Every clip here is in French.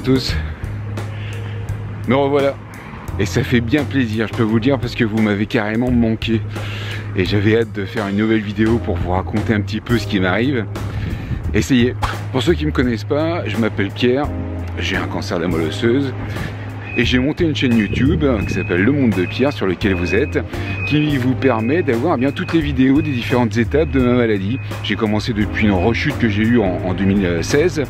Tous. Me revoilà et ça fait bien plaisir, je peux vous le dire, parce que vous m'avez carrément manqué et j'avais hâte de faire une nouvelle vidéo pour vous raconter un petit peu ce qui m'arrive. Essayez. Pour ceux qui me connaissent pas, je m'appelle Pierre, j'ai un cancer de la moelle osseuse et j'ai monté une chaîne YouTube qui s'appelle Le Monde de Pierre, sur lequel vous êtes, qui vous permet d'avoir bien toutes les vidéos des différentes étapes de ma maladie. J'ai commencé depuis une rechute que j'ai eue en 2016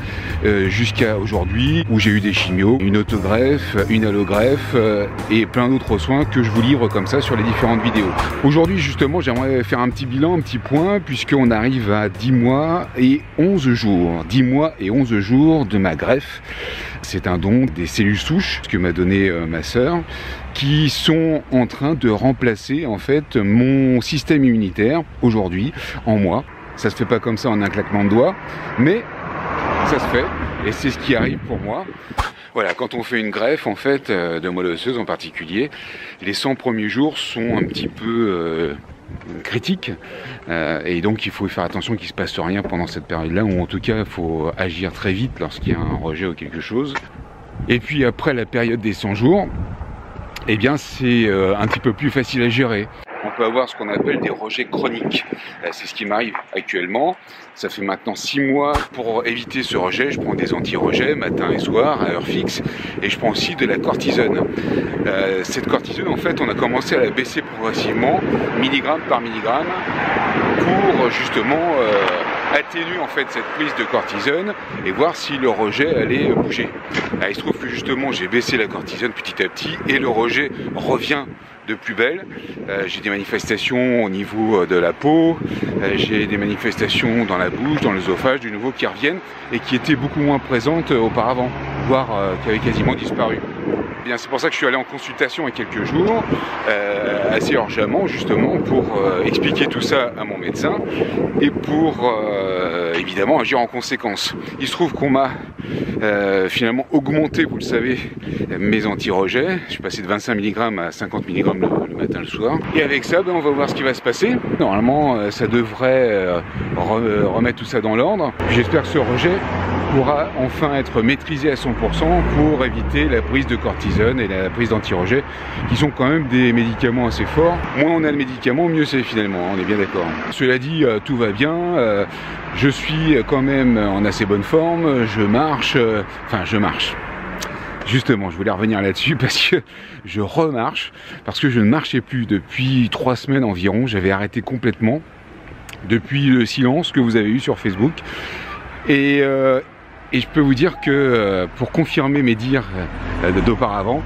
jusqu'à aujourd'hui, où j'ai eu des chimios, une autogreffe, une allogreffe et plein d'autres soins que je vous livre comme ça sur les différentes vidéos. Aujourd'hui justement, j'aimerais faire un petit bilan, un petit point, puisqu'on arrive à 10 mois et 11 jours. 10 mois et 11 jours de ma greffe. C'est un don des cellules souches que m'a donné ma sœur, qui sont en train de remplacer en fait mon système immunitaire aujourd'hui en moi. Ça se fait pas comme ça en un claquement de doigts, mais ça se fait et c'est ce qui arrive pour moi. Voilà, quand on fait une greffe en fait de moelle osseuse en particulier, les 100 premiers jours sont un petit peu critique et donc il faut faire attention qu'il ne se passe rien pendant cette période-là, ou en tout cas il faut agir très vite lorsqu'il y a un rejet ou quelque chose. Et puis après la période des 100 jours, eh bien c'est un petit peu plus facile à gérer. On peut avoir ce qu'on appelle des rejets chroniques. C'est ce qui m'arrive actuellement. Ça fait maintenant 6 mois. Pour éviter ce rejet, je prends des anti-rejets matin et soir à heure fixe, et je prends aussi de la cortisone. Cette cortisone, en fait, on a commencé à la baisser progressivement, milligramme par milligramme, pour justement atténuer en fait cette prise de cortisone et voir si le rejet allait bouger. Il se trouve que justement j'ai baissé la cortisone petit à petit et le rejet revient de plus belle. J'ai des manifestations au niveau de la peau, j'ai des manifestations dans la bouche, dans l'œsophage de nouveau qui reviennent et qui étaient beaucoup moins présentes auparavant, voire qui avaient quasiment disparu. C'est pour ça que je suis allé en consultation il y a quelques jours, assez urgemment justement, pour expliquer tout ça à mon médecin et pour évidemment agir en conséquence. Il se trouve qu'on m'a finalement augmenté, vous le savez, mes anti-rejets. Je suis passé de 25 mg à 50 mg le matin, le soir. Et avec ça, on va voir ce qui va se passer. Normalement, ça devrait remettre tout ça dans l'ordre. J'espère que ce rejet pourra enfin être maîtrisé à 100% pour éviter la prise de cortisone et la prise d'anti-rejet, qui sont quand même des médicaments assez forts. Moins on a de médicaments, mieux c'est finalement, on est bien d'accord. Cela dit, tout va bien, je suis quand même en assez bonne forme, je marche, Justement, je voulais revenir là-dessus parce que je remarche, parce que je ne marchais plus depuis 3 semaines environ, j'avais arrêté complètement, depuis le silence que vous avez eu sur Facebook. Et je peux vous dire que pour confirmer mes dires d'auparavant,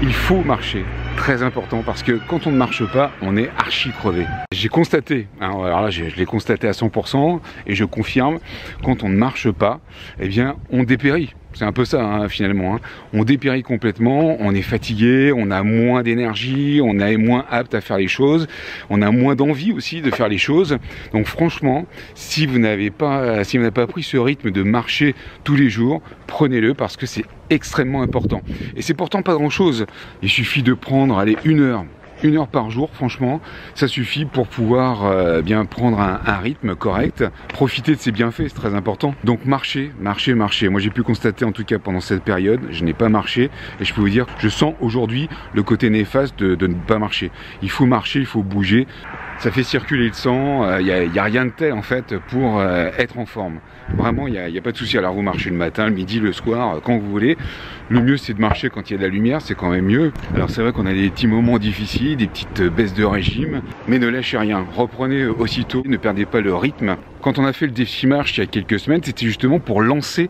il faut marcher. Très important, parce que quand on ne marche pas, on est archi crevé. J'ai constaté, alors là je l'ai constaté à 100% et je confirme, quand on ne marche pas, eh bien on dépérit. C'est un peu ça finalement. On dépérit complètement, on est fatigué, on a moins d'énergie, on est moins apte à faire les choses, on a moins d'envie aussi de faire les choses. Donc franchement, si vous n'avez pas pris ce rythme de marcher tous les jours, prenez-le, parce que c'est extrêmement important. Et c'est pourtant pas grand chose. Il suffit de prendre, allez, 1 heure. 1 heure par jour, franchement, ça suffit pour pouvoir bien prendre un rythme correct, profiter de ses bienfaits, c'est très important. Donc marcher. Moi j'ai pu constater, en tout cas pendant cette période, je n'ai pas marché, et je peux vous dire, je sens aujourd'hui le côté néfaste de ne pas marcher. Il faut marcher, il faut bouger, ça fait circuler le sang, il n'y a rien de tel en fait pour être en forme. Vraiment, il n'y a pas de souci. Alors vous marchez le matin, le midi, le soir, quand vous voulez. Le mieux c'est de marcher quand il y a de la lumière, c'est quand même mieux. Alors c'est vrai qu'on a des petits moments difficiles, des petites baisses de régime, mais ne lâchez rien, reprenez aussitôt, ne perdez pas le rythme. Quand on a fait le défi marche il y a quelques semaines, c'était justement pour lancer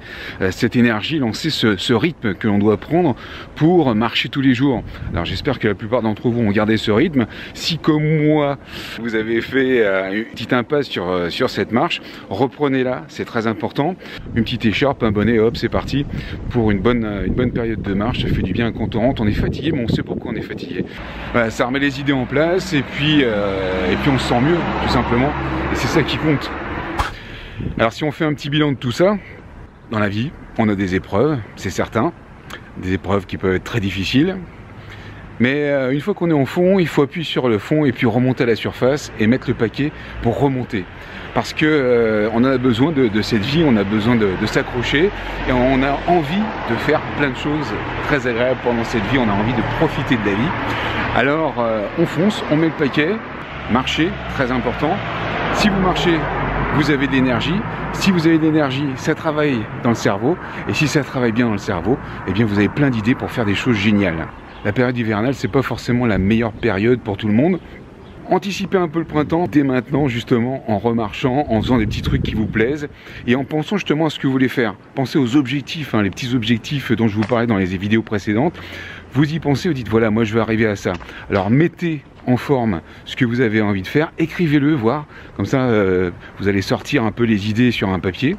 cette énergie, lancer ce rythme que l'on doit prendre pour marcher tous les jours. Alors j'espère que la plupart d'entre vous ont gardé ce rythme. Si comme moi, vous avez fait une petite impasse sur cette marche, reprenez-la, c'est très important. Une petite écharpe, un bonnet, hop, c'est parti pour une bonne période de marche. Ça fait du bien quand on rentre, on est fatigué, mais on sait pourquoi on est fatigué. Voilà, ça remet les idées en place et puis on se sent mieux, tout simplement. Et c'est ça qui compte. Alors si on fait un petit bilan de tout ça, dans la vie, on a des épreuves, c'est certain, des épreuves qui peuvent être très difficiles, mais une fois qu'on est en fond, il faut appuyer sur le fond et puis remonter à la surface et mettre le paquet pour remonter. Parce que on a besoin de cette vie, on a besoin de s'accrocher et on a envie de faire plein de choses très agréables pendant cette vie, on a envie de profiter de la vie. Alors on fonce, on met le paquet, marcher, très important. Si vous marchez, vous avez de l'énergie. Si vous avez de l'énergie, ça travaille dans le cerveau. Et si ça travaille bien dans le cerveau, eh bien vous avez plein d'idées pour faire des choses géniales. La période hivernale, c'est pas forcément la meilleure période pour tout le monde. Anticipez un peu le printemps dès maintenant, justement, en remarchant, en faisant des petits trucs qui vous plaisent et en pensant justement à ce que vous voulez faire. Pensez aux objectifs, les petits objectifs dont je vous parlais dans les vidéos précédentes. Vous y pensez, vous dites voilà, moi je veux arriver à ça. Alors mettez en forme ce que vous avez envie de faire, écrivez-le, voir, comme ça vous allez sortir un peu les idées sur un papier.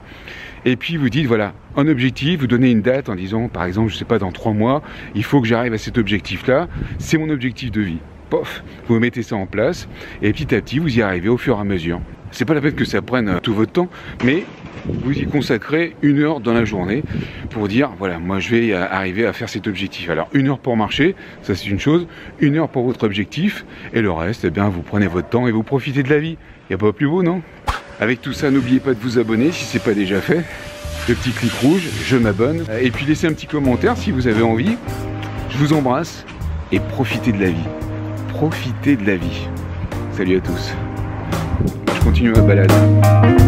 Et puis vous dites voilà, un objectif, vous donnez une date en disant par exemple, je sais pas, dans 3 mois, il faut que j'arrive à cet objectif-là, c'est mon objectif de vie. Pof, vous mettez ça en place et petit à petit vous y arrivez au fur et à mesure. C'est pas la peine que ça prenne tout votre temps, mais vous y consacrez 1 heure dans la journée pour dire voilà, moi je vais arriver à faire cet objectif. Alors 1 heure pour marcher, ça c'est une chose, 1 heure pour votre objectif et le reste, eh bien vous prenez votre temps et vous profitez de la vie. Il n'y a pas plus beau, non? Avec tout ça, n'oubliez pas de vous abonner si c'est pas déjà fait. Le petit clic rouge, je m'abonne et puis laissez un petit commentaire si vous avez envie. Je vous embrasse et profitez de la vie. Profitez de la vie. Salut à tous. Je continue ma balade.